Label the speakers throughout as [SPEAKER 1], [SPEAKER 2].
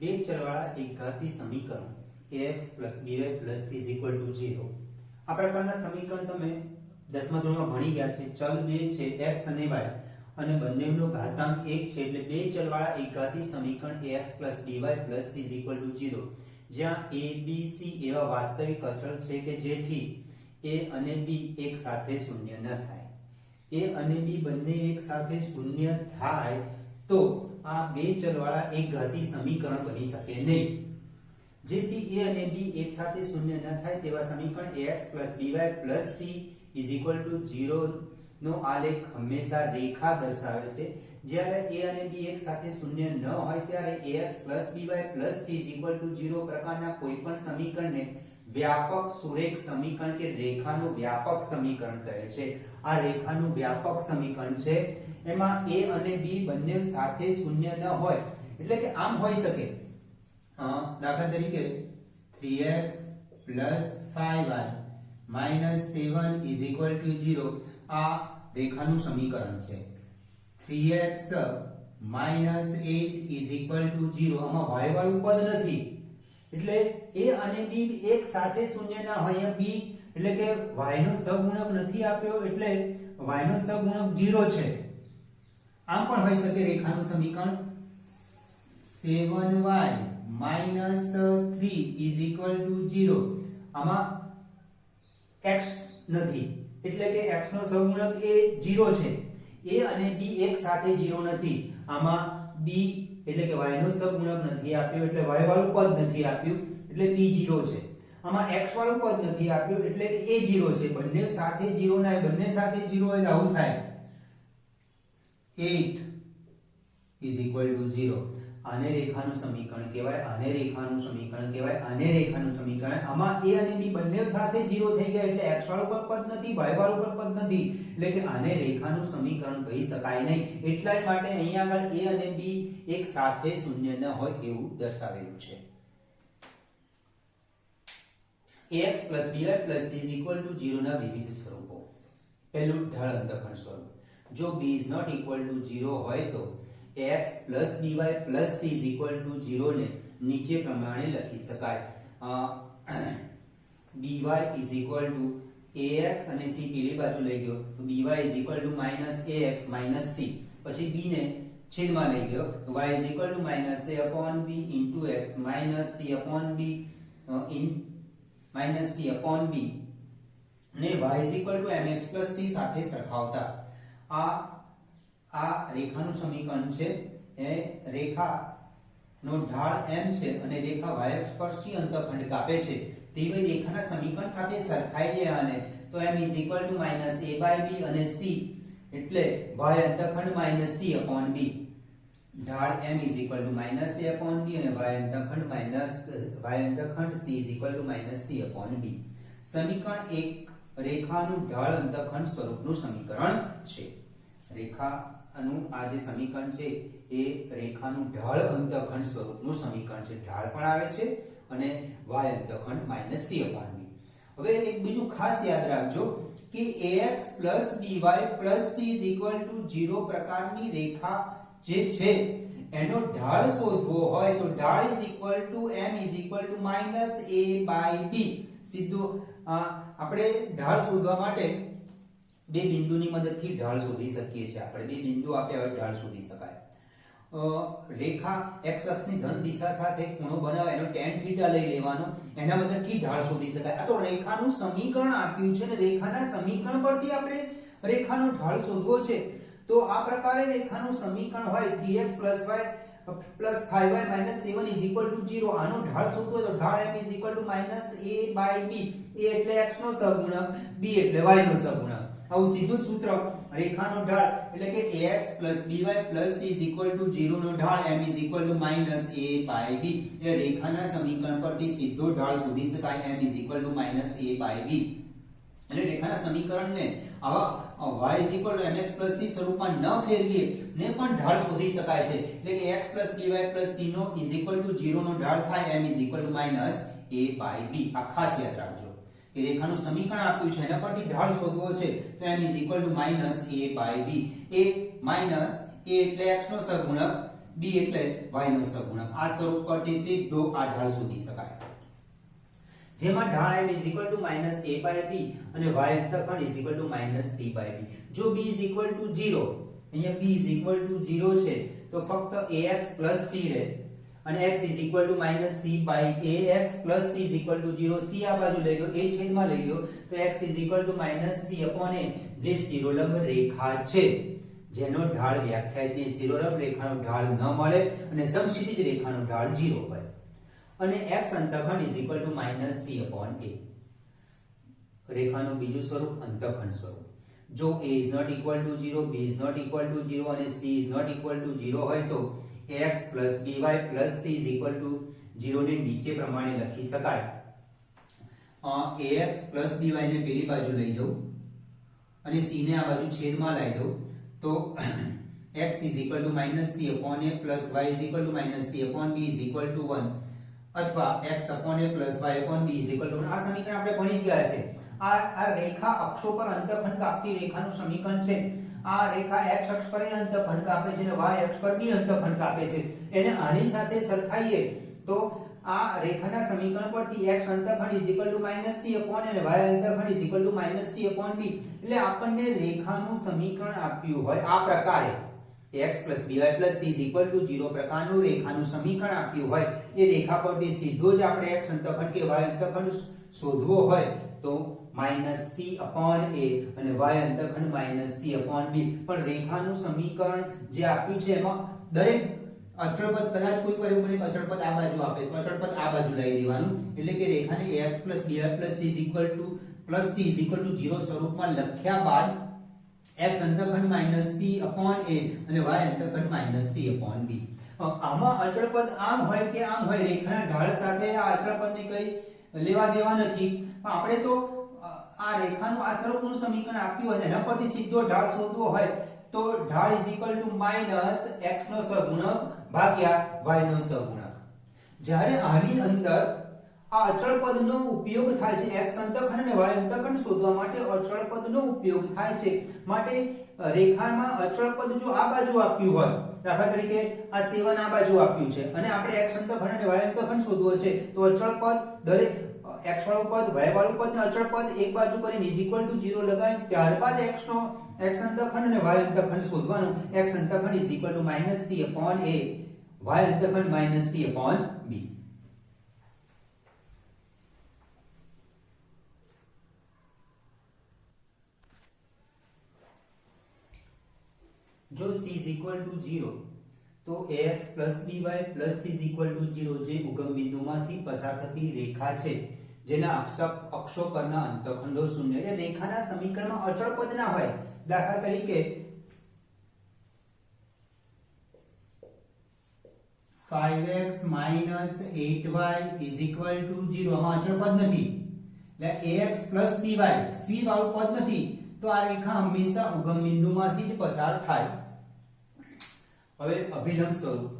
[SPEAKER 1] બે ચલવાળા એકઘાતી સમીકરણ ax by c is equal to 0 આ પ્રકારના સમીકરણ તમે 10મા ધોરણમાં ભણી ગયા છે. ચલ બે છે x અને y અને બંનેનો ઘાતાંક 1 છે એટલે બે ચલવાળા એકઘાતી સમીકરણ ax by c is equal to 0 જ્યાં a b c એવા વાસ્તવિક અચળ છે કે જેથી a અને b એક સાથે શૂન્ય ન થાય. a અને b બંને એક સાથે શૂન્ય થાય તો આ બે ચલવાળા એકઘાતી સમીકરણ બની શકે નહીં. જેથી a અને b એક સાથે શૂન્ય ન થાય તેવા સમીકરણ ax by c is equal to 0 નો આલેખ હંમેશા રેખા દર્શાવે છે. જ્યારે a અને b એક સાથે શૂન્ય ન હોય ત્યારે ax by c is equal to 0 પ્રકારના કોઈપણ સમીકરણને વ્યાપક સુરેખ સમીકરણ કે રેખાનું વ્યાપક સમીકરણ કહે છે. આ રેખાનું વ્યાપક સમીકરણ છે. એમાં a અને b બંને સાથે શૂન્ય ન હોય એટલે કે આમ હોઈ શકે દાખલા તરીકે 3x 5y 7 is equal to 0 આ રેખાનું સમીકરણ છે. 3x 8 is equal to 0 આમાં y વાળું પદ નથી એટલે a અને b એક સાથે શૂન્ય ના હોય. b એટલે કે y નો સહગુણક નથી આપ્યો એટલે y નો સહગુણક 0 છે. આમ પણ હોઈ શકે રેખાનું સમીકરણ 7y 3 is equal to 0 આમાં x નથી એટલે કે x નો સહગુણક એ 0 છે. a અને b એક સાથે 0 નથી આમાં b એટલે કે y નો સહગુણક નથી આપ્યો એટલે y વાળું પદ નથી આપ્યું એટલે b 0 છે. આમાં x વાળું પદ નથી આપ્યું એટલે કે a 0 છે. બંને સાથે 0 ના બંને સાથે 0 એટલે આવું થાય 8 is equal to 0 આને રેખાનું સમીકરણ કહેવાય. આને રેખાનું સમીકરણ કહેવાય. આને રેખાનું સમીકરણ. આમાં a અને b બંને સાથે 0 થઈ ગયા એટલે x વાળું પદ નથી y વાળું પદ નથી એટલે કે આને રેખાનું સમીકરણ કહી શકાય નહીં. એટલા જ માટે અહીંયા આગળ a અને b એક સાથે શૂન્ય ન હોય એવું દર્શાવેલું છે. ax by c is equal to 0 ના વિવિધ સ્વરૂપો. પહેલું ઢાળ અંતઃખંડ સ્વરૂપ. જો b is not equal to 0 હોય તો ax by c is equal to 0 ને નીચે પ્રમાણે લખી શકાય. by is equal to ax અને c પેલી બાજુ લઈ ગયો તો by is equal to -ax c. પછી b ને છેદમાં લઈ ગયો તો y is equal to -a upon b into x c upon b c upon b ને y is equal to mx c સાથે સરખાવતા આ રેખાનું સમીકરણ છે. એ રેખાનો ઢાળ m છે અને રેખા y અક્ષ પર c અંતઃખંડ કાપે છે તેવી રેખાના સમીકરણ સાથે સરખાઈ ગયા અને તો m is equal to -a by b અને c એટલે y અંતઃખંડ -c upon b. ઢાળ m is equal to -a upon b અને y અંતઃખંડ c is equal to -c upon b. સમીકરણ 1 રેખાનું ઢાળ અંતઃખંડ સ્વરૂપનું સમીકરણ છે. રેખાનું આ જે સમીકરણ છે એ રેખાનું ઢાળ અંતઃખંડ સ્વરૂપનું સમીકરણ છે. ઢાળ પણ આવે છે અને y અંતઃખંડ -c upon b. હવે એક બીજું ખાસ યાદ રાખજો કે ax by c is equal to 0 પ્રકારની રેખા જે છે એનો ઢાળ શોધવો હોય તો ઢાળ is equal to m is equal to -a by b. સીધું આપણે ઢાળ શોધવા માટે બે બિંદુની મદદથી ઢાળ શોધી શકીએ છીએ. આપણે બે બિંદુ આપ્યા હોય ઢાળ શોધી શકાય. રેખા x અક્ષની ધન દિશા સાથે ખૂણો બનાવે એનો tan થીટા લઈ લેવાનો એના મદદથી ઢાળ શોધી શકાય. આ તો રેખાનું સમીકરણ આપ્યું છે ને રેખાના સમીકરણ પરથી આપણે રેખાનો ઢાળ શોધવો છે. તો આ પ્રકારે રેખાનું સમીકરણ હોય 3x y 5y 7 is equal to 0 આનો ઢાળ શોધવો તો ઢાળ m is equal to -a by b. a એટલે x નો સહગુણક b એટલે y નો સહગુણક. આવું સીધું જ સૂત્ર રેખાનો ઢાળ એટલે કે ax by c is equal to 0 નો ઢાળ m is equal to -a by b. એ રેખાના સમીકરણ પરથી સીધો ઢાળ શોધી શકાય m is equal to -a by b. એટલે રેખાના સમીકરણને આવા y is equal to mx c સ્વરૂપમાં ન ફેરવીએ ને પણ ઢાળ શોધી શકાય છે. એટલે કે x by c no is equal to 0 નો ઢાળ થાય m is equal to -a by b. આ ખાસ યાદ રાખજો કે રેખાનું સમીકરણ આપ્યું છે એના પરથી ઢાળ શોધવો છે તો m is equal to -a by b. a એટલે x નો સહગુણક b એટલે y નો સહગુણક. આ સ્વરૂપ પરથી સીધો આ ઢાળ શોધી શકાય, જેમાં ઢાળ m = a/b અને y અંતઃખંડ = c/b. જો b = 0, અહીંયા b = 0 છે તો ફક્ત ax + c રહે અને x = c/ax + c = 0. c આ બાજુ લઈ લો, a છેદમાં લઈ લો તો x = c/a, જે શિરોલંબ રેખા છે, જેનો ઢાળ વ્યાખ્યાયિત શિરોલંબ રેખાનો ઢાળ ન મળે અને સમક્ષિતિજ રેખાનો ઢાળ 0 હોય. અને x અંતઃખંડ = c/a. રેખાનું બીજું સ્વરૂપ અંતઃખંડ સ્વરૂપ. જો a is not equal to 0, b is not equal to 0 અને c is not equal to 0 હોય તો ax + by + c = 0 ને નીચે પ્રમાણે લખી શકાય. ax + by ને પેલી બાજુ લઈ જાઉં અને c ને આ બાજુ છેદમાં લઈ દઉં તો x = -c/a + y = -c/b = 1 અથવા x/a + y/b = 1. આ સમીકરણ આપણે ભણી ગયા છે. આ રેખા અક્ષો પર અંતઃખંડ કાપતી રેખાનું સમીકરણ છે. આ રેખા x અક્ષ પર અંતઃખંડ કાપે છે અને y અક્ષ પર બી અંતઃખંડ કાપે છે. એને આની સાથે સરખાઈએ તો આ રેખાના સમીકરણ પરથી x અંતઃખંડ = -c/a અને y અંતઃખંડ = -c/b. એટલે આપણને રેખાનું સમીકરણ આપ્યું હોય આ પ્રકારે x + by + c = 0 પ્રકારનું રેખાનું સમીકરણ આપ્યું હોય, એ રેખા પરથી સીધો જ આપણે x અંતઃખંડ કે y અંતઃખંડ શોધવો હોય તો -c/a અને y અંતઃખંડ -c/b. પણ રેખાનું સમીકરણ જે આપ્યું છે એમાં દરેક અચળ પદ, કદાચ કોઈ એવું બને કે અચળ પદ આ બાજુ આપે તો અચળ પદ આ બાજુ લઈ દેવાનું, એટલે કે રેખાને ax + by + c = 0 સ્વરૂપમાં લખ્યા બાદ x અંતઃખંડ -c/a અને y અંતઃખંડ -c/b. આમાં અચળ પદ આમ હોય કે આમ હોય, રેખાના ઢાળ સાથે આ અચળ પદને કઈ લેવા દેવા નથી. આપણે તો આ રેખાનું આ સ્વરૂપનું સમીકરણ આપ્યું હોય એના પરથી સીધો ઢાળ શોધવો હોય તો ઢાળ = x નો સહગુણક ભાગ્યા y નો સહગુણક. જ્યારે આની અંદર આ અચળ પદનો ઉપયોગ થાય છે, x અંતઃખંડ અને y અંતઃખંડ શોધવા માટે અચળ પદનો ઉપયોગ થાય છે. માટે રેખામાં અચળ પદ જો આ બાજુ આપ્યું હોય, દાખલા તરીકે આ 7 આ બાજુ આપ્યું છે અને આપણે x અંતઃખંડ અને y અંતઃખંડ શોધવો છે તો અચળ પદ દરેક x વાળું પદ y વાળું પદ ને અચળ પદ એક બાજુ કરીને = 0 લગાવી ત્યારબાદ x અંતઃખંડ અને y અંતઃખંડ શોધવાનો. x અંતઃખંડ = -c/a, y અંતઃખંડ -c/b. જો c = 0 તો ax + by + c = 0 જે ઉગમ બિંદુમાંથી પસાર થતી રેખા છે, જેના અક્ષો પરના અંતઃખંડો શૂન્ય. એટલે રેખાના સમીકરણમાં અચળ પદ ના હોય. દાખલા તરીકે 5x - 8y = 0, આમાં અચળ પદ નથી. એટલે ax + by c વાળું પદ નથી, તો આ રેખા હંમેશા ઉગમ બિંદુમાંથી જ પસાર થાય. હવે અભિલંબ સ્વરૂપ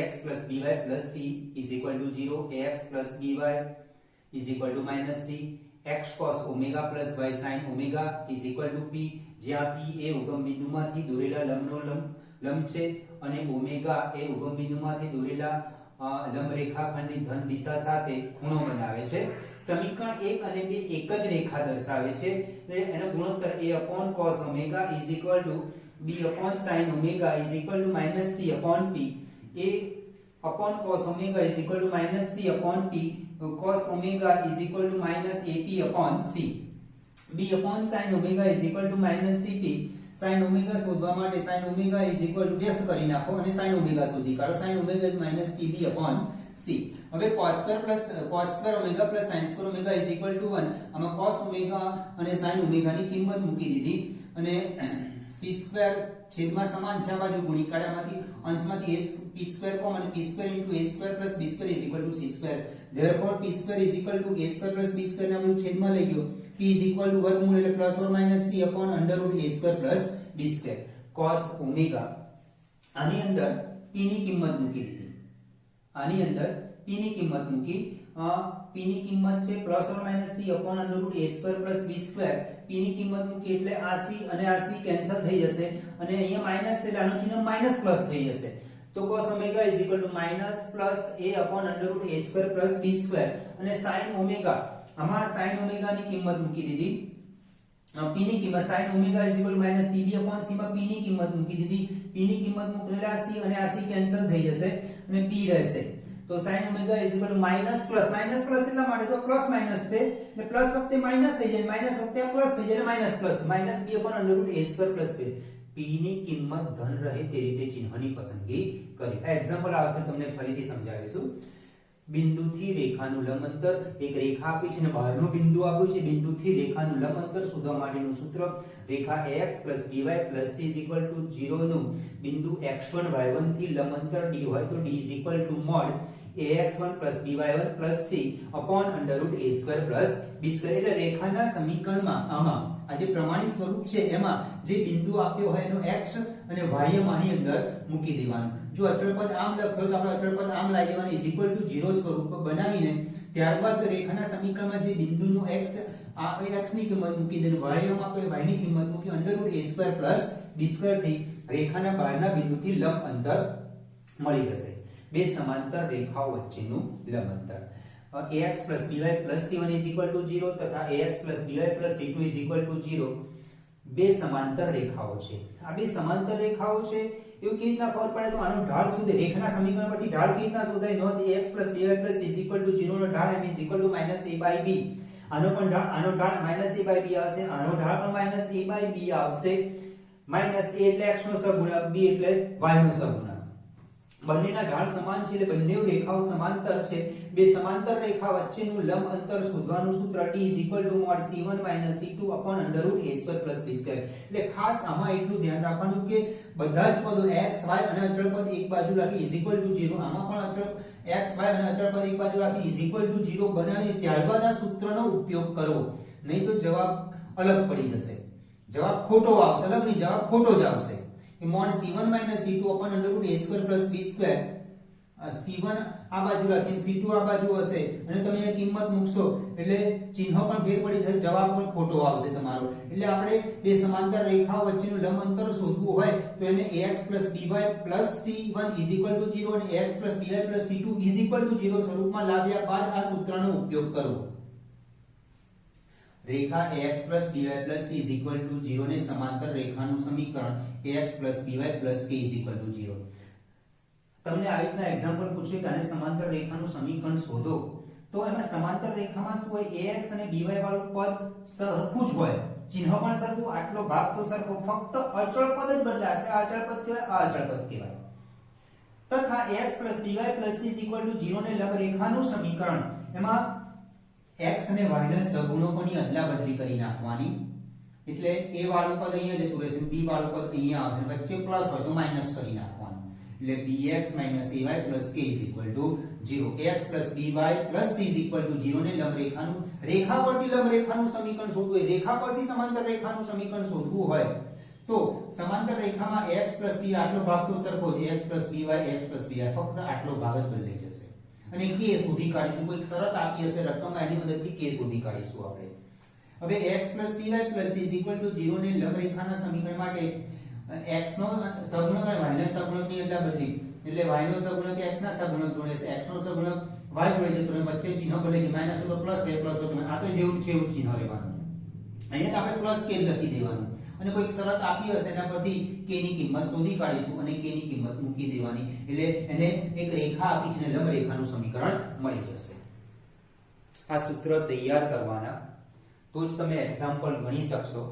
[SPEAKER 1] ax + by + c = 0, ax + by -c, x cos ω + y sin ω = p, જ્યાં p એ ઉગમ બિંદુમાંથી દોરેલા લંબનો લંબ છે અને ω એ ઉગમ બિંદુમાંથી દોરેલા લંબ રેખાખંડની ધન દિશા સાથે ખૂણો બનાવે છે. સમીકરણ 1 અને 2 એક જ રેખા દર્શાવે છે. એનો ગુણોત્તર a/cos ω = b/sin ω = -c/p, a/cos ω = -c/p, cos ω = -ap/c, b/sin ω = -cp. sin ω શોધવા માટે sin ω વ્યસ્ત કરી નાખો અને sin ω શોધી કાઢો. sin ω = -pb/c. હવે cos2 ω + sin2 ω = 1. આમાં cos ω અને sin ω ની કિંમત મૂકી દીધી અને c2 છેદમાં સમાન છે, આ બાજુ ગુણીકાળામાંથી અંશમાંથી p2 common, p2 * a2 + b2 = c2. therefore p2 = a2 + b2 ને આપણે છેદમાં લઈ ગયો. p = વર્ગમૂળ એટલે ± c /√a2 + b2. cos ω આની અંદર p ની કિંમત મૂકી દીધી. આની અંદર p ની કિંમત મૂકી. p ની કિંમત છે ± c /√a2 + b2. p ની કિંમત મૂકી એટલે આ c અને આ c કેન્સલ થઈ જશે અને અહીંયા માઈનસ છે એટલે આનું ચિહ્ન માઈનસ પ્લસ થઈ જશે. तो cos omega is equal to minus plus a upon under route a square plus b square અને sin ઓમેગા આમાં sin ઓમેગા ની કિંમત મૂકી દીધી p ની કિંમત sin omega is equal to minus pb upon c માં p ની કિંમત મૂકી દીધી p ની કિંમત મૂકેલા c અને આ c કેન્સલ થઈ જશે અને p રહેશે તો sin omega is equal to minus plus એટલા માટે તો પ્લસ માઈનસ છે એટલે પ્લસ વખતે માઈનસ થઈ જાય માઈનસ વખતે પ્લસ થઈ જાય minus plus minus b upon under route a square plus b p ની કિંમત ધન રહે તે રીતે ચિહ્નની પસંદગી કરી આ એક્ઝામ્પલ આવશે તમને ફરીથી સમજાવીશું બિંદુથી રેખાનું લંબ અંતર એક રેખા આપી છે અને બહારનું બિંદુ આપ્યું છે બિંદુથી રેખાનું લંબ અંતર શોધવા માટેનું સૂત્ર રેખા ax by c 0 નું બિંદુ x1 y1 થી લંબ અંતર d હોય તો d mod ax1 by1 c upon under root a square b square એટલે રેખાના સમીકરણમાં આમાં આ જે પ્રમાણિત સ્વરૂપ છે એમાં જે બિંદુ આપ્યો હોય એનો x અને y આની અંદર મૂકી દેવાનું જો અચળ પદ આમ લખ્યો તો આપણે અચળ પદ આમ લાવી દેવાનું ઇઝ ઇક્વલ ટુ 0 સ્વરૂપ બનાવીને ત્યારબાદ રેખાના સમીકરણમાં જે બિંદુનો x આ x ની કિંમત મૂકી દે y આમ આપણે y ની કિંમત મૂકી under route a square plus b square થી રેખાના બહારના બિંદુથી લંબ અંતર મળી જશે બે સમાંતર રેખાઓ વચ્ચેનું લંબ અંતર ax by c1 0 તથા ax by c2 0 બે સમાંતર રેખાઓ છે આ બે સમાંતર રેખાઓ છે એવું કેવી રીતના ખબર પડે તો આનો ઢાળ શોધે રેખાના સમીકરણ પરથી ઢાળ કેવી રીતના શોધાય નોંધ ax by c 0 નો ઢાળ m a by b આનો ઢાળ a by b આવશે આનો ઢાળ પણ a by b આવશે a એટલે x નો સહગુણક b એટલે y નો સહગુણક બંનેના ઢાળ સમાન છે એટલે બંને રેખાઓ સમાંતર છે બે સમાંતર રેખા વચ્ચેનું લંબ અંતર શોધવાનું સૂત્ર t mod c1 c2 upon under root a square plus b square એટલે ખાસ આમાં એટલું ધ્યાન રાખવાનું કે બધા જ પદો x y અને અચળ પદ એક બાજુ રાખી 0 આમાં પણ અચળ x y અને અચળ પદ એક બાજુ રાખી 0 બનાવીને ત્યારબાદ આ સૂત્રનો ઉપયોગ કરો નહીં તો જવાબ અલગ પડી જશે જવાબ ખોટો આવશે અલગ નહીં જવાબ ખોટો જ આવશે mod c1 c2 upon under root a square plus b square c1 આ બાજુ રાખીને c2 આ બાજુ હશે અને તમે એ કિંમત મૂકશો એટલે ચિહ્ન પણ ફેર પડી જશે જવાબ પણ ખોટો આવશે તમારો એટલે આપણે બે સમાંતર રેખાઓ વચ્ચેનું લંબ અંતર શોધવું હોય તો એને ax by c1 0 અને ax by c2 0 સ્વરૂપમાં લાવ્યા બાદ આ સૂત્રનો ઉપયોગ કરવો રેખા ax by c 0 ને સમાંતર રેખાનું સમીકરણ ax by k 0 તમને આ રીતના એક્ઝામ્પલ પૂછે કે આને સમાંતર રેખાનું સમીકરણ શોધો તો એમાં સમાંતર રેખામાં શું હોય ax અને by વાળું પદ સરખું જ હોય ચિહ્ન પણ સરખું આટલો ભાગ તો સરખો ફક્ત અચળ પદ જ બદલાશે આ અચળ પદ કહેવાય આ અચળ પદ કહેવાય તથા ax by c 0 ને લંબ રેખાનું સમીકરણ એમાં x અને y ના સહગુણકોની અદલાબદલી કરી નાખવાની એટલે a વાળું પદ અહીંયા જતું રહેશે b વાળું પદ અહીંયા આવશે વચ્ચે પ્લસ હોય તો માઈનસ કરી નાખવાનું એટલે bx ay k 0 ax by c 0 ને લંબ રેખાનું રેખા પરથી લંબ રેખાનું સમીકરણ શોધવું હોય રેખા પરથી સમાંતર રેખાનું સમીકરણ શોધવું હોય તો સમાંતર રેખામાં x b આટલો ભાગ તો સરખો જ x by ફક્ત આટલો ભાગ જ બદલાઈ જશે અને k શોધી કાઢીશું કોઈ શરત આપી હશે રકમમાં એની મદદથી k શોધી કાઢીશું આપણે હવે x c 0 ને લંબ રેખાના સમીકરણ માટે x નો સહગુણક અને y ના સહગુણકની અદલાબદલી એટલે y નો સહગુણક x ના સહગુણક જોડે છે x નો સહગુણક y જોડે છે તો વચ્ચે ચિહ્ન બદલી માઈનસ હોય તો પ્લસ હોય પ્લસ હોય તો આ તો જેવું છે એવું ચિહ્ન રહેવાનું અહીંયા તો આપણે પ્લસ k લખી દેવાનું અને કોઈક શરત આપી હશે એના પરથી k ની કિંમત શોધી કાઢીશું અને k ની કિંમત મૂકી દેવાની એટલે એને એક રેખા આપી છે અને લંબ રેખાનું સમીકરણ મળી જશે આ સૂત્ર તૈયાર કરવાના તો જ તમે એક્ઝામ્પલ ગણી શકશો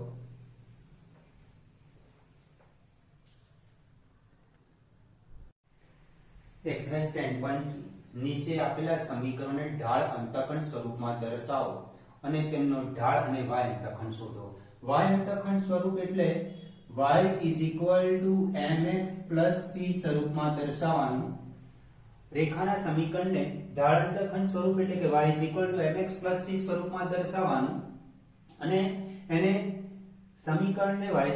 [SPEAKER 1] એક્સરસાઇઝ 10.3 નીચે આપેલા સમીકરણને ઢાળ અંતઃખંડ સ્વરૂપમાં દર્શાવો અને તેમનો ઢાળ અને y અંતઃખંડ શોધો y અંતઃખંડ સ્વરૂપ એટલે y mx c સ્વરૂપમાં દર્શાવવાનું રેખાના સમીકરણને ઢાળ અંતઃખંડ સ્વરૂપ એટલે કે y mx c સ્વરૂપમાં દર્શાવવાનું અને એને સમીકરણને y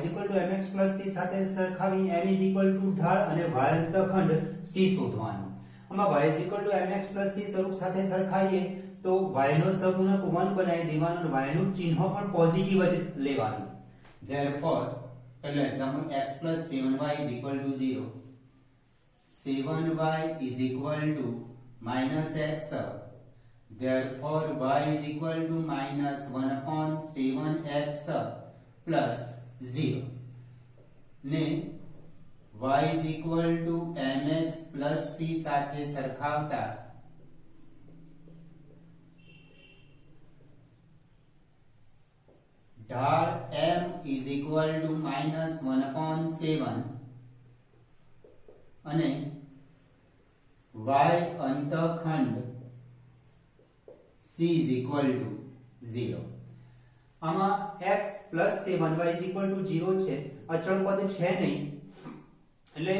[SPEAKER 1] mx c સાથે સરખાવી m ઢાળ અને y અંતઃખંડ c શોધવાનું આમાં y mx c સ્વરૂપ સાથે સરખાવીએ તો y નો સહગુણક 1 બનાવી દેવાનો અને y નું ચિહ્ન પણ પોઝિટિવ જ લેવાનું therefore પહેલા example x 7y 0 c 7y is equal to minus x. Therefore y is equal to minus 1 upon 7x plus 0 ને y is equal to mx plus c સાથે સરખાવતા ઢાળ m is equal to minus 1 upon 7 અને y અંતખંડ c is equal to 0. આમાં x plus 7 y is equal to 0 છે, અચળ પદ છે નહીં એટલે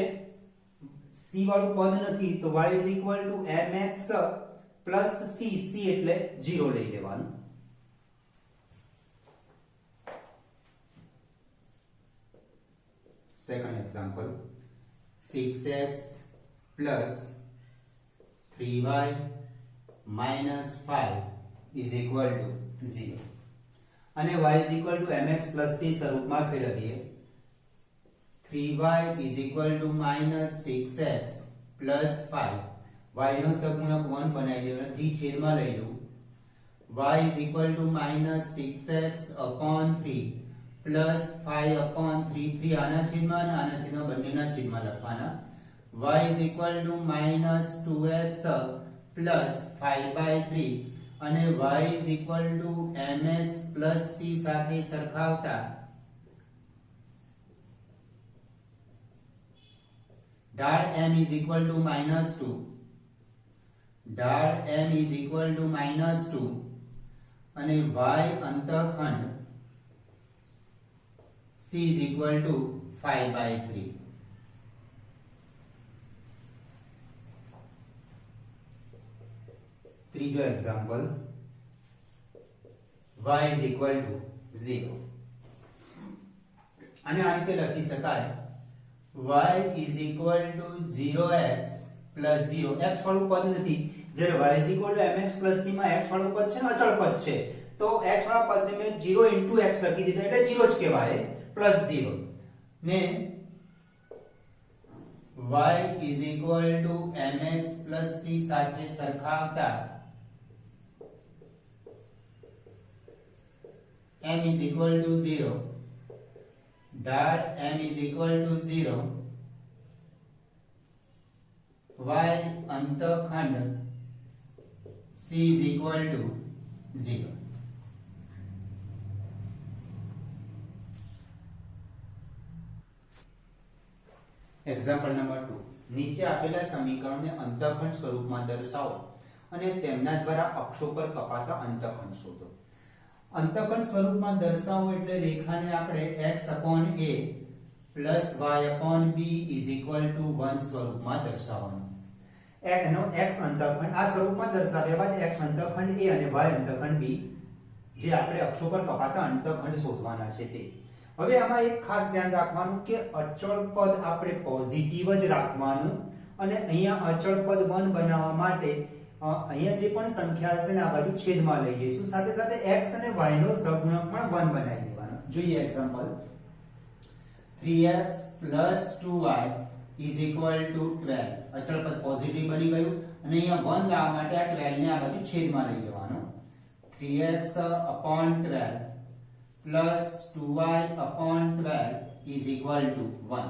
[SPEAKER 1] c વાળું પદ નથી તો y is equal to mx plus c એટલે 0 લઈ લેવાનું. Second example, 6x plus 3y minus 5 is equal to 0 અને y is equal to mx plus c સ્વરૂપમાં ફેરવીએ. 3y is equal to minus 6x plus 5 y નો સહગુણક 1 બનાવી દેવાનો 3 છેદમાં લઈ લઉં. y is equal to minus 6x upon 3 plus 5 upon 3 3 આના છેદમાં અને આના છેદમાં બંનેના છેદમાં લખવાના. y is equal to minus 2x plus 5 by 3 અને y is equal to mx plus c સાથે સરખાવતા ઢાળ m is equal to minus 2 ઢાળ m is equal to minus 2 અને y અંતખંડ c is equal to 5 by 3. ત્રીજો example y is equal to 0 અને આ રીતે લખી શકાય y is equal to 0x plus 0 x વાળું પદ નથી જ્યારે y is equal to mx plus c માં x વાળું પદ છે ને અચળ પદ છે તો x વાળા પદને મેં 0 into x લખી દીધા એટલે 0 જ કહેવાય plus 0 ને y is equal to mx plus c સાથે સરખાવતા m is equal to 0 ઢાળ m is equal to 0 y અંતખંડ c is equal to 0. Example number 2 નીચે આપેલા સમીકરણને અંતખંડ સ્વરૂપમાં દર્શાવો અને તેમના દ્વારા અક્ષો પર કપાતા અંતખંડ શોધો. અંતખંડ સ્વરૂપમાં દર્શાવો એટલે રેખાને આપણે x upon a plus y upon b is equal to 1 સ્વરૂપમાં દર્શાવવાનું. x અંતખંડ આ સ્વરૂપમાં દર્શાવ્યા બાદ x અંતખંડ a અને y અંતખંડ b જે આપણે અક્ષો પર કપાતા અંતખંડ શોધવાના છે તે. હવે આમાં એક ખાસ ધ્યાન રાખવાનું કે અચળ પદ આપણે પોઝિટિવ જ રાખવાનું અને અહીંયા અચળ પદ 1 બનાવવા માટે અહીંયા જે પણ સંખ્યા હશે ને આ બાજુ છેદમાં લઈ જઈશું. સાથે સાથે x અને y નો સહગુણક પણ 1 બનાવી દેવાનો. જોઈએ example 3x plus 2y is equal to 12. અચળ પદ પોઝિટિવ બની ગયું અને અહીંયા 1 લાવવા માટે આ 12 ને આ બાજુ છેદમાં લઈ જવાનો. 3x upon 12 plus 2y upon 12 is equal to 1.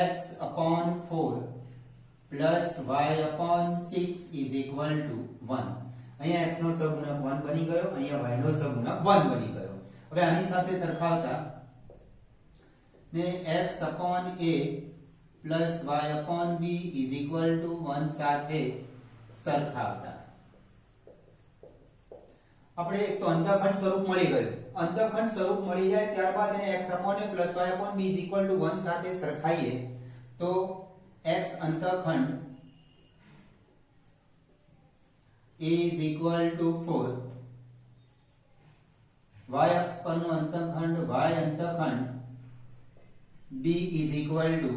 [SPEAKER 1] x upon 4 plus y upon 6 is equal to 1. અહીંયા x નો સહગુણક 1 બની ગયો, અહીંયા y નો સહગુણક 1 બની ગયો. હવે આની સાથે સરખાવતા ને x upon a plus y upon b is equal to 1 સાથે સરખાવતા આપણે એક તો અંતખંડ સ્વરૂપ મળી ગયું. અંતખંડ સ્વરૂપ મળી જાય ત્યારબાદ એને x upon a plus y upon b is equal to 1 સાથે સરખાઈએ તો x અંતખંડ a is equal to 4 y અક્ષ પરનો અંતખંડ y અંતખંડ b is equal to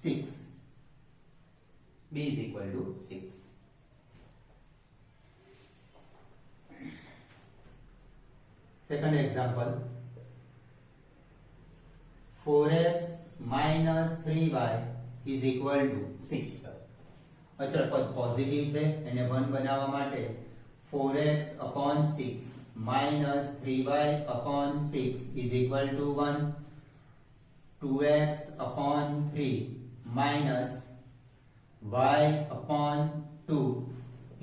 [SPEAKER 1] 6. b is equal to 6. Second example 4x minus 3y is equal to 6. અચળ પદ positive છે એને 1 બનાવવા માટે 4x upon 6 minus 3y upon 6 is equal to 1. 2x upon 3 minus y upon 2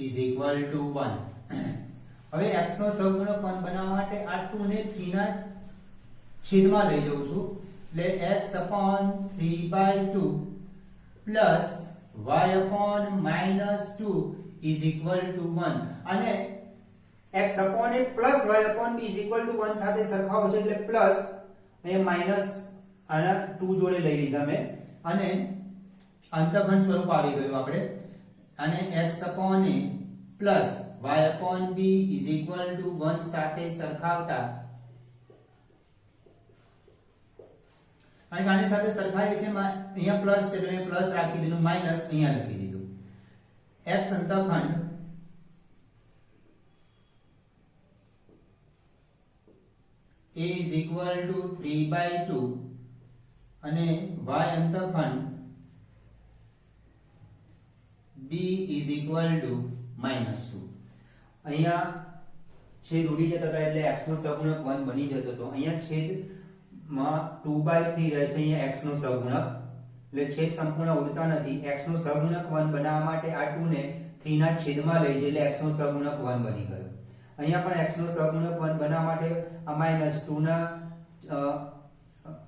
[SPEAKER 1] is equal to 1. હવે x નો સહગુણક 1 બનાવવા માટે આ 2 ને 3 ના છેદમાં લઈ જાઉં છું એટલે x upon 3/2 plus y upon minus 2 is equal to 1. અને x upon a plus y upon b is equal to 1 સાથે સરખાવો છે એટલે પ્લસ અહીંયા માઈનસ આના 2 જોડે લઈ લીધા મેં અને અંતઃખંડ સ્વરૂપ આવી ગયું આપણે અને x upon a plus y upon b is equal to 1 સાથે સરખાવતા અને આની સાથે સરખાઈએ છે અહીંયા પ્લસ છે એટલે મેં પ્લસ રાખી દીધું માઈનસ અહીંયા લખી દીધું x અંતઃખંડ a is equal to 3/2 અને y અંતઃખંડ b is equal to -2. અહીંયા છેદ ઉડી જતો હતો એટલે x નો સહગુણક 1 બની જતો હતો અહીંયા છેદમાં 2/3 રહે છે અહીંયા x નો સહગુણક એટલે છેદ સંપૂર્ણ ઉડતા નથી x નો સહગુણક 1 બનાવવા માટે આ 2 ને 3 ના છેદમાં લઈ જઈએ એટલે x નો સહગુણક 1 બની ગયો અહીંયા પણ x નો સહગુણક 1 બનાવવા માટે આ -2 ના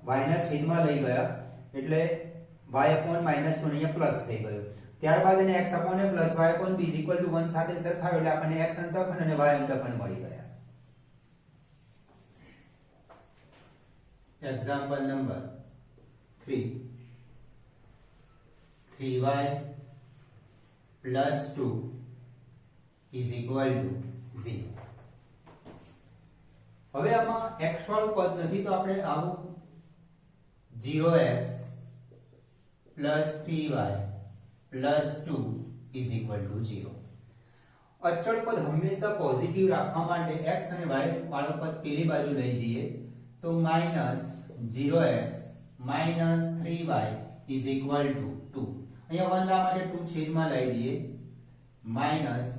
[SPEAKER 1] y ના છેદમાં લઈ ગયા એટલે y upon -2 અહીંયા પ્લસ થઈ ગયો ત્યારબાદ એને x upon a plus y upon b is equal to 1 સાથે સરખાવ્યો એટલે આપણને x અંતઃખંડ અને y અંતઃખંડ મળી ગયા. Example number 3 3y plus 2 is equal to 0. હવે આમાં x વાળું પદ નથી તો આપણે આવું 0x plus 3y plus 2 is equal to 0. અચળ પદ હંમેશા પોઝિટિવ રાખવા માટે x અને y વાળો પદ પેલી બાજુ લઈ જઈએ તો -0x minus 3y is equal to 2. અહીંયા 1 લા માટે 2 છેદમાં લઈ દઈએ minus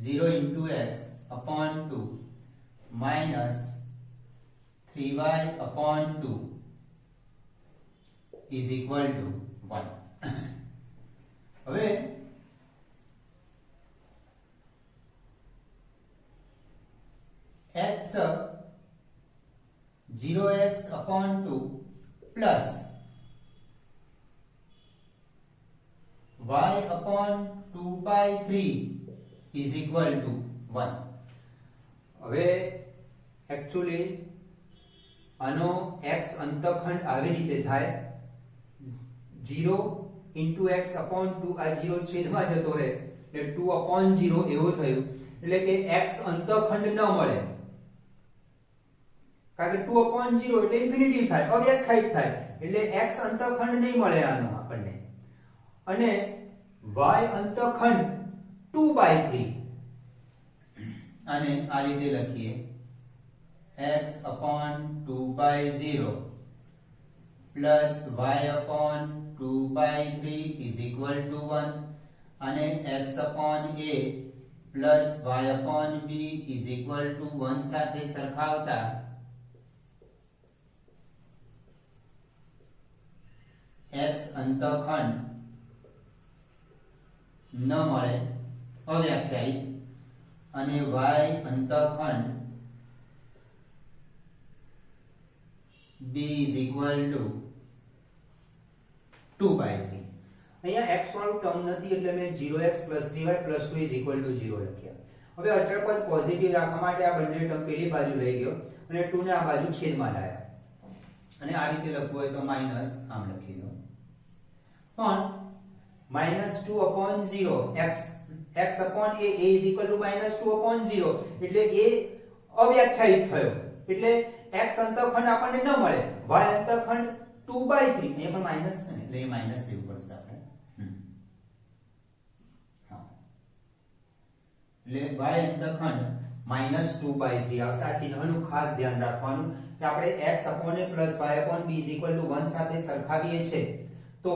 [SPEAKER 1] 0 into x upon 2 minus 3y upon 2 is equal to 1. હવે x 0x upon 2 plus y upon 2/3 is equal to 1. હવે एक्चुअली આનો x અંતઃખંડ આવી રીતે થાય 0 into x upon 2 આ 0 છેદમાં જતો રહે એટલે 2 upon 0 એવું થયું એટલે કે x અંતઃખંડ ન મળે કારણ કે 2 upon 0 એટલે ઇન્ફિનિટી થાય અવ્યાખ્યાયિત થાય એટલે x અંતઃખંડ નહીં મળે આનો આપણને અને y અંતઃખંડ 2/3 આને આ રીતે લખીએ x upon 2/0 plus y upon 2/3 is equal to 1 અને x upon a plus y upon b is equal to 1 સાથે સરખાવતા x અંતઃખંડ ન મળે અવ્યાખ્યાયિત અને y અંતઃખંડ b is equal to 2/3. અહીંયા x વાળું ટર્મ નથી એટલે મેં 0x 3y 2 is equal to 0 લખ્યા. હવે અચળ પદ પોઝિટિવ રાખવા માટે આ બંને ટર્મ પેલી બાજુ લઈ ગયો અને 2 ને આ બાજુ છેદમાં લાયા અને આ રીતે લખવું હોય તો માઈનસ આમ લખી દો પણ -2 upon 0 x upon a is equal to -2 upon 0 એટલે a અવ્યાખ્યાયિત થયો એટલે x અંતઃખંડ આપણને ન મળે y અંતઃખંડ 2/3 એ પણ માઈનસ છે ને એટલે એ માઈનસ લેવું પડશે આપણે હા એટલે y અંતઃખંડ -2/3 આવશે આ ચિહ્નનું ખાસ ધ્યાન રાખવાનું કે આપણે x upon a plus y upon b is equal to 1 સાથે સરખાવીએ છે તો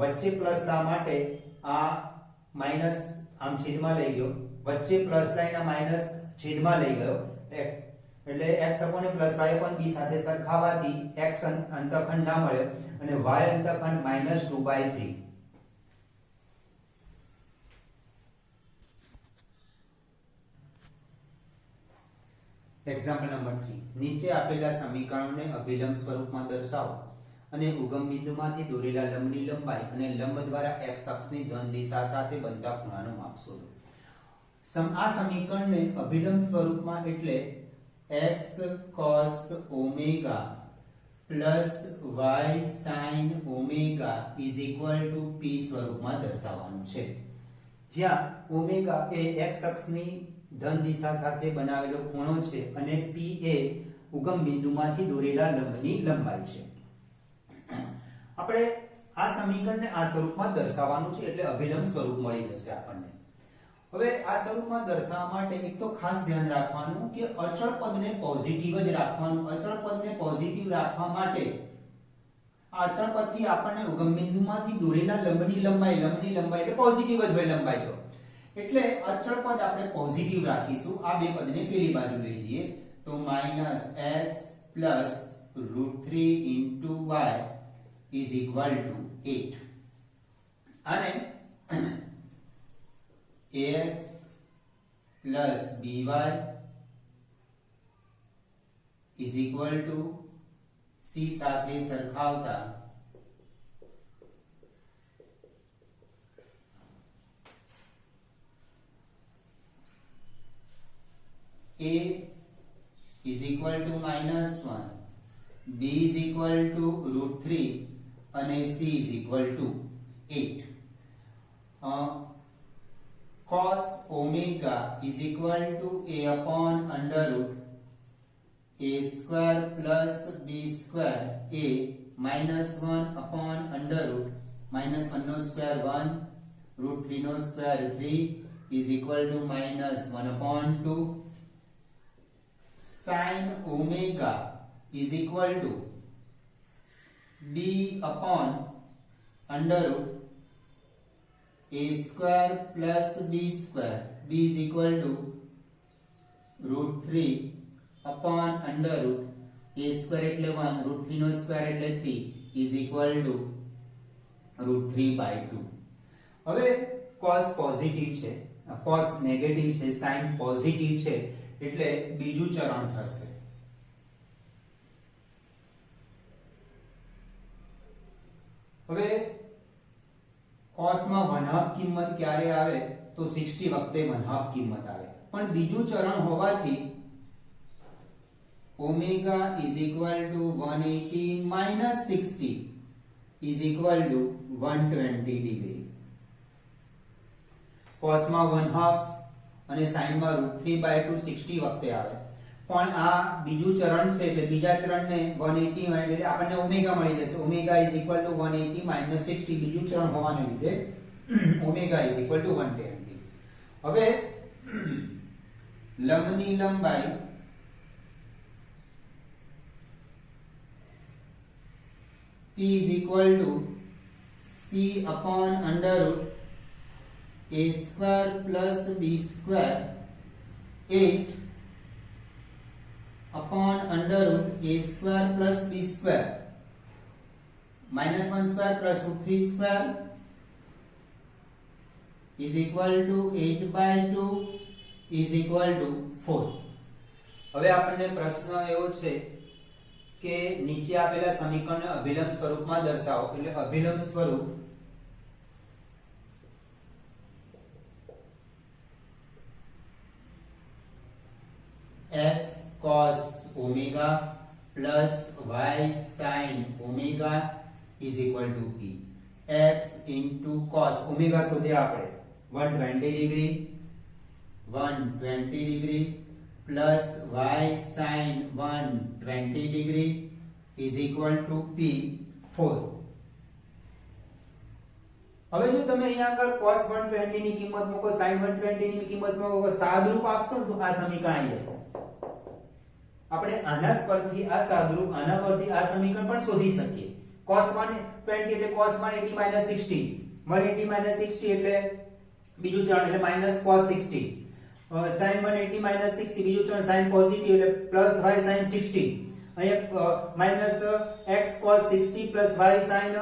[SPEAKER 1] વચ્ચે પ્લસ લા માટે આ માઈનસ આમ છેદમાં લઈ ગયો, વચ્ચે પ્લસ લાઈન આ માઈનસ છેદમાં લઈ ગયો, એટલે x upon a plus y upon b સાથે સરખાવાથી x અંતખંડ ના મળ્યો અને y અંતખંડ -2/3. Example number 3. નીચે આપેલા સમીકરણોને અભિલંબ સ્વરૂપમાં દર્શાવો અને ઉગમ બિંદુમાંથી દોરેલા લંબની લંબાઈ અને લંબ દ્વારા x અક્ષની ધન દિશા સાથે બનતા ખૂણાનું માપ શોધો. આ સમીકરણને અભિલંબ સ્વરૂપમાં એટલે x cos omega plus y sin omega is equal to p સ્વરૂપમાં દર્શાવવાનું છે, જ્યાં ઓમેગા એ x અક્ષની ધન દિશા સાથે બનાવેલો ખૂણો છે અને p એ ઉગમ બિંદુમાંથી દોરેલા લંબની લંબાઈ છે. આપણે આ સમીકરણને આ સ્વરૂપમાં દર્શાવવાનું છે એટલે અભિલંબ સ્વરૂપ મળી જશે આપણને. હવે આ સ્વરૂપમાં દર્શાવવા માટે એક તો ખાસ ધ્યાન રાખવાનું કે અચળ પદને પોઝિટિવ જ રાખવાનું. અચળ પદને પોઝિટિવ રાખવા માટે આ અચળ પદથી આપણને ઉગમ બિંદુમાંથી દોરેલા લંબની લંબાઈ એટલે પોઝિટિવ જ હોય લંબાઈ, તો એટલે અચળ પદ આપણે પોઝિટિવ રાખીશું. આ બે પદને પેલી બાજુ લઈ જઈએ તો -x √3 y is equal to 8 અને ax by is equal to c સાથે સરખાવતા a is equal to -1, b is equal to √3 અને c is equal to 8. Cos omega is equal to a upon under root a square plus b square, a -1 upon under root -1 no square 1 √3 no square 3 is equal to -1 upon 2. Sin omega is equal to b upon under root a square plus b square, b is equal to √3 upon under root a square એટલે 1 √3 નો square એટલે 3 is equal to √3/2. હવે cos positive છે, cos negative છે, sin positive છે એટલે બીજું ચરણ થશે. હવે cos માં 1/2 કિંમત ક્યારે આવે તો 60 વખતે 1/2 કિંમત આવે, પણ બીજું ચરણ હોવાથી omega is equal to 180 minus 60 is equal to 120 degree. cos માં 1/2 અને sin માં √3/2 60 વખતે આવે, પણ આ બીજું ચરણ છે એટલે બીજા ચરણને 180 હોય એટલે આપણને ઓમેગા મળી જશે. Omega is equal to 180 minus 60 બીજું ચરણ હોવાને લીધે ઓમેગા is equal to 120. હવે લંબની લંબાઈ p is equal to c upon under root a square plus b square 8 upon under root a square plus b square -1 square plus √3 square is equal to 8/2 is equal to 4. હવે આપણને પ્રશ્ન એવો છે કે નીચે આપેલા સમીકરણને અભિલંબ સ્વરૂપમાં દર્શાવો, એટલે અભિલંબ સ્વરૂપ x cos omega plus y sin omega is equal to p. x into cos omega શોધ્યા આપણે 120 degree plus y sin 120 degree is equal to p 4. હવે જો તમે અહીંયા આગળ cos 120 ની કિંમત મૂકો, sin 120 ની કિંમત મૂકો, સાદરૂપ આપશો તો આ સમીકરણ આવી જશે. આપણે આના પરથી આ સાદરૂપ, આના પરથી આ સમીકરણ પણ શોધી શકીએ. cos 120 એટલે cos 180 minus 60, 180 minus 60 એટલે બીજું ચરણ એટલે minus cos 60, sin 180 minus 60 બીજું ચરણ sin પોઝિટિવ એટલે plus y sin 60, અહીંયા minus x cos 60 plus y sin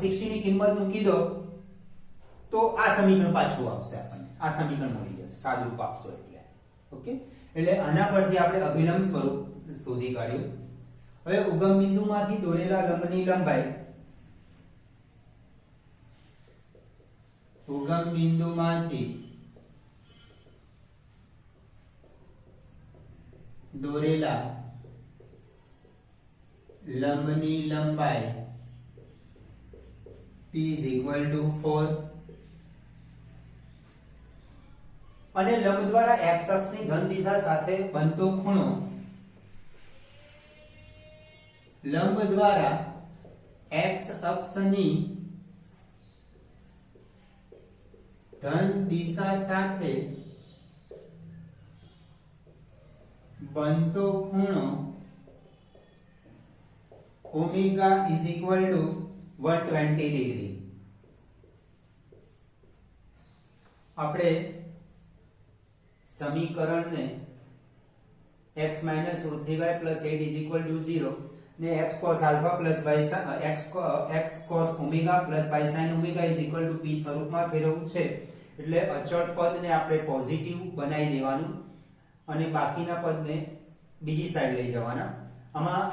[SPEAKER 1] 60 ની કિંમત મૂકી દો તો આ સમીકરણ પાછું આવશે, આપણને આ સમીકરણ મળી જશે સાદુરૂપ આપશો એટલે. ઓકે, એટલે આના પરથી આપણે અભિલંબ સ્વરૂપ શોધી કાઢ્યું. હવે ઉગમ બિંદુમાંથી દોરેલા લંબની લંબાઈ, ઉગમ બિંદુમાંથી દોરેલા લંબની લંબાઈ p is equal to 4 અને લંબ દ્વારા x અક્ષની ઘન દિશા સાથે બનતો ખૂણો, લંબ દ્વારા x અક્ષની ધન દિશા સાથે બનતો ખૂણો omega is equal to 120 degree. આપણે સમીકરણને x - √3y + 8 is equal to 0 ને x cos alpha plus y x cos omega plus y sin omega is equal to p સ્વરૂપમાં ફેરવવું છે. એટલે અચળ પદને આપણે પોઝિટિવ બનાવી દેવાનું અને બાકીના પદને બીજી સાઈડ લઈ જવાના. આમાં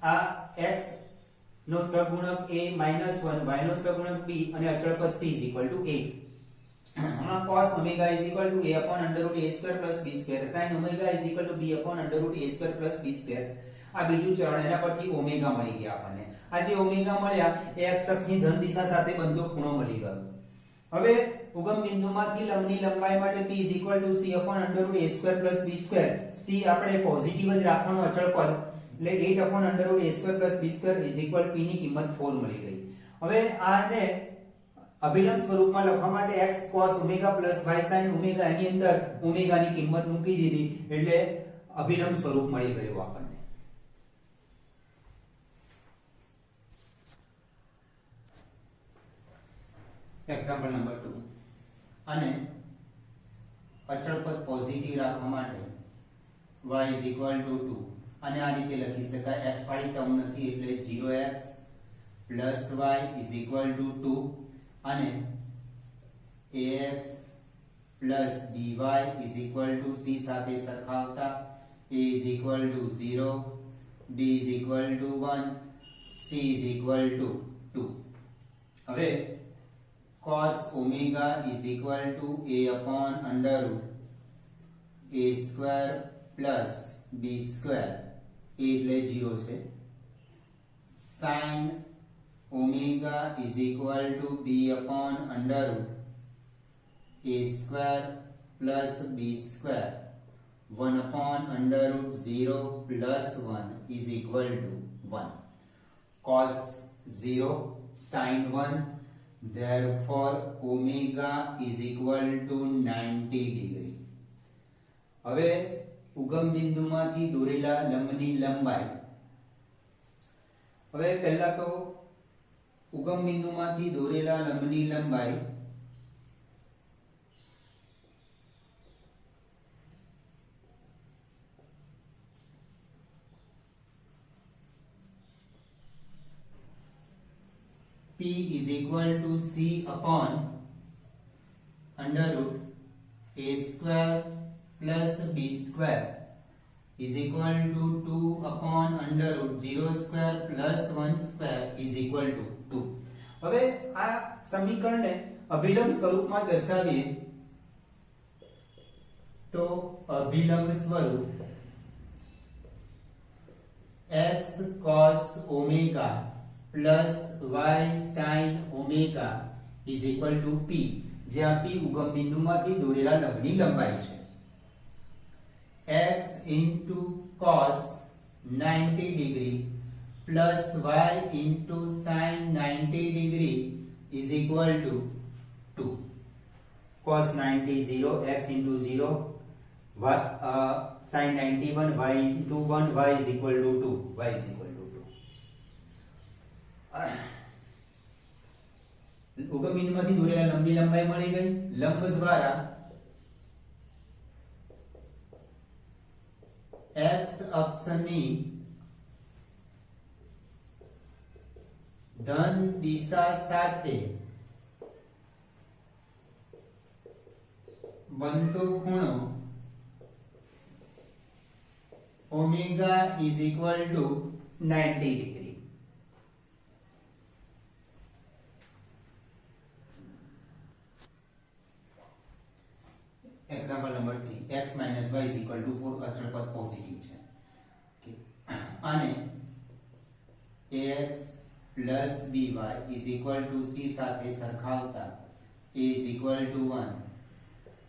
[SPEAKER 1] આ x નો સહગુણક a - 1 y નો સહગુણક b અને અચળ પદ c is equal to 8. આમાં cos omega is equal to a upon under root a square plus b square, sin omega is equal to b upon under root a square plus b square. આ બીજું ચરણ, એના પરથી omega મળી ગયા આપણને. આ જે ઓમેગા મળ્યા એ x અક્ષની ધન દિશા સાથે બનતો ખૂણો મળી ગયો. હવે ઉગમ બિંદુમાંથી લંબની લંબાઈ માટે p is equal to c upon under root a square plus b square. c આપણે પોઝિટિવ જ રાખવાનો અચળ પદ, એટલે 8 upon under root a square plus b square is equal p ની કિંમત 4 મળી ગઈ. હવે આને અભિલંબ સ્વરૂપમાં લખવા માટે x cos omega plus y sin omega એની અંદર ઓમેગા ની કિંમત મૂકી દીધી એટલે અભિલંબ સ્વરૂપ મળી ગયું આપણને. Example number 2. અને અચળ પદ પોઝિટિવ રાખવા માટે y is equal to 2 અને આ રીતે લખી શકાય, x વાળી ટર્મ નથી એટલે 0x plus y is equal to 2 અને ax plus by is equal to c સાથે સરખાવતા a is equal to 0, b is equal to 1, c is equal to 2. હવે cos omega is equal to a upon under root a square plus b square, a એટલે 0 છે. sin omega is equal to b upon under root a square plus b square, 1 upon under root 0 plus 1 is equal to 1. cos 0 sin 1, therefore omega is equal to 90 degree. હવે ઉગમ બિંદુમાંથી દોરેલા લંબની લંબાઈ, હવે પહેલા તો ઉગમ બિંદુમાંથી દોરેલા લંબની લંબાઈ P is equal to C upon under root A square plus B square is equal to 2 upon under root 0 square plus 1 square is equal to 2. હવે આ સમીકરણને અભિલંબ સ્વરૂપમાં દર્શાવીએ તો અભિલંબ સ્વરૂપ x cos omega plus y sin omega is equal to p, જ્યાં p ઉગમ બિંદુમાંથી દોરેલા લંબની લંબાઈ છે. x into cos 90 degree plus y into sin 90 degree is equal to 2. cos 90 0, x into 0, y, sin 91, y into 1, y is equal to 2, y is equal to 2. ઉગમ બિંદુમાંથી દોરેલા લંબની લંબાઈ મળી ગઈ. લંબ દ્વારા x અક્ષની ધન દિશા સાથે બનતો ખૂણો omega is equal to 90 degree. Example number 3 x y is equal to 4 અચળ પદ પોઝિટિવ છે. અને ax by is equal to c સાથે સરખાવતા a is equal to 1,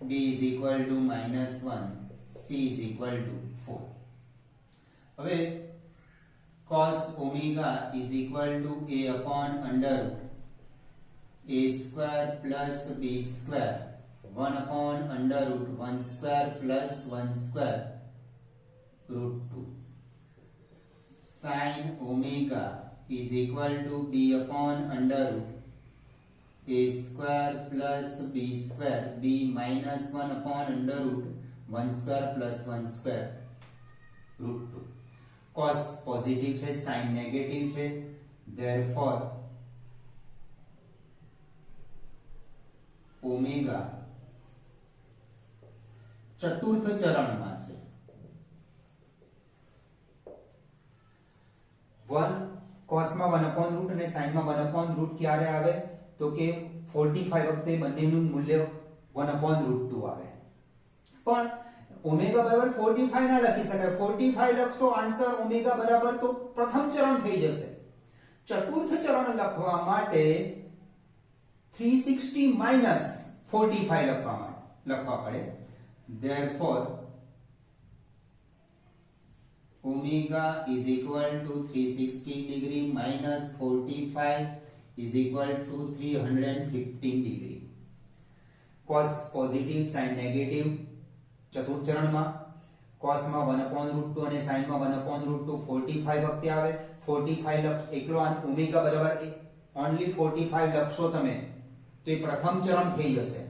[SPEAKER 1] b is equal to -1, c is equal to 4. હવે cos omega is equal to a upon under a square plus b square 1 upon under root 1 square plus 1 square root 2. Sin omega is equal to b upon under root a square plus b square b minus 1 upon under root 1 square plus 1 square root 2. Cos positive છે, sin negative છે, therefore omega ચતુર્થ ચરણમાં છે. 1 cos માં 1 upon root અને sin માં 1 upon root ક્યારે આવે તો કે 45 વખતે બંનેનું મૂલ્ય 1 upon root 2 આવે. પણ ઓમેગા બરાબર 45 ના લખી શકાય. 45 લખશો આન્સર ઓમેગા બરાબર તો પ્રથમ ચરણ થઈ જશે. ચતુર્થ ચરણ લખવા માટે 360 minus 45 લખવા પડે. therefore omega is equal to 360 degree minus 45 is equal to 315 degree. cos positive, sin negative ચતુર્થ ચરણમાં. cos માં 1 upon root 2 અને sin માં 1 upon root 2 45 વખતે આવે. 45 લક્ષ એકલો ઓમેગા બરાબર only 45 લખશો તમે તો એ પ્રથમ ચરણ થઈ જશે.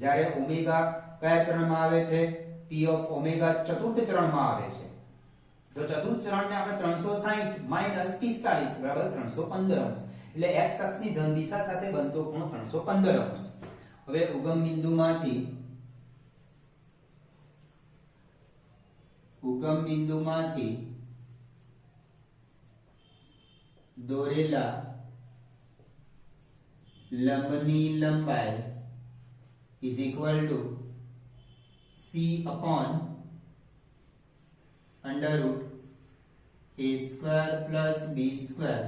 [SPEAKER 1] જ્યારે ઓમેગા કયા ચરણમાં આવે છે? p of omega ચતુર્થ ચરણમાં આવે છે. તો ચતુર્થ ચરણને આપણે 360 minus 45 બરાબર 315 અંશ. એટલે x અક્ષની ધન દિશા સાથે બનતો ખૂણો 315 અંશ. હવે ઉગમ બિંદુમાંથી દોરેલા લંબની લંબાઈ is equal to c upon under root a square plus b square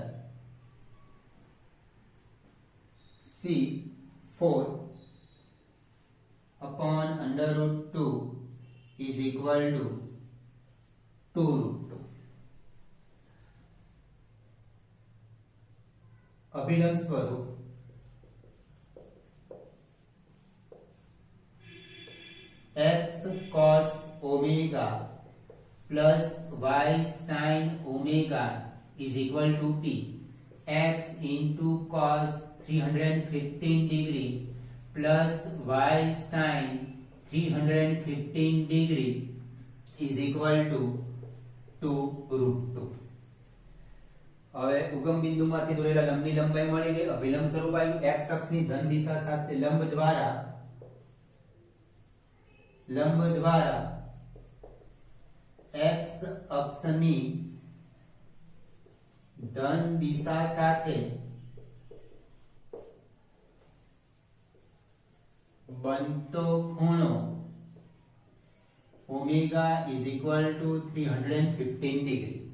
[SPEAKER 1] c 4 upon under root 2 is equal to 2 root 2. અભિલંબ સ્વરૂપ x cos omega plus y sin omega is equal to p. X into cos 315 degree plus y sin 315 degree is equal to 2 root 2. હવે ઉગમ બિંદુમાંથી દોરેલા લંબની લંબાઈ મળી ગઈ. અભિલંબ સ્વરૂપ આવ્યું. x અક્ષની ધન દિશા સાથે લંબ દ્વારા x અક્ષની ધન દિશા સાથે બનતો ખૂણો omega is equal to 315 degree.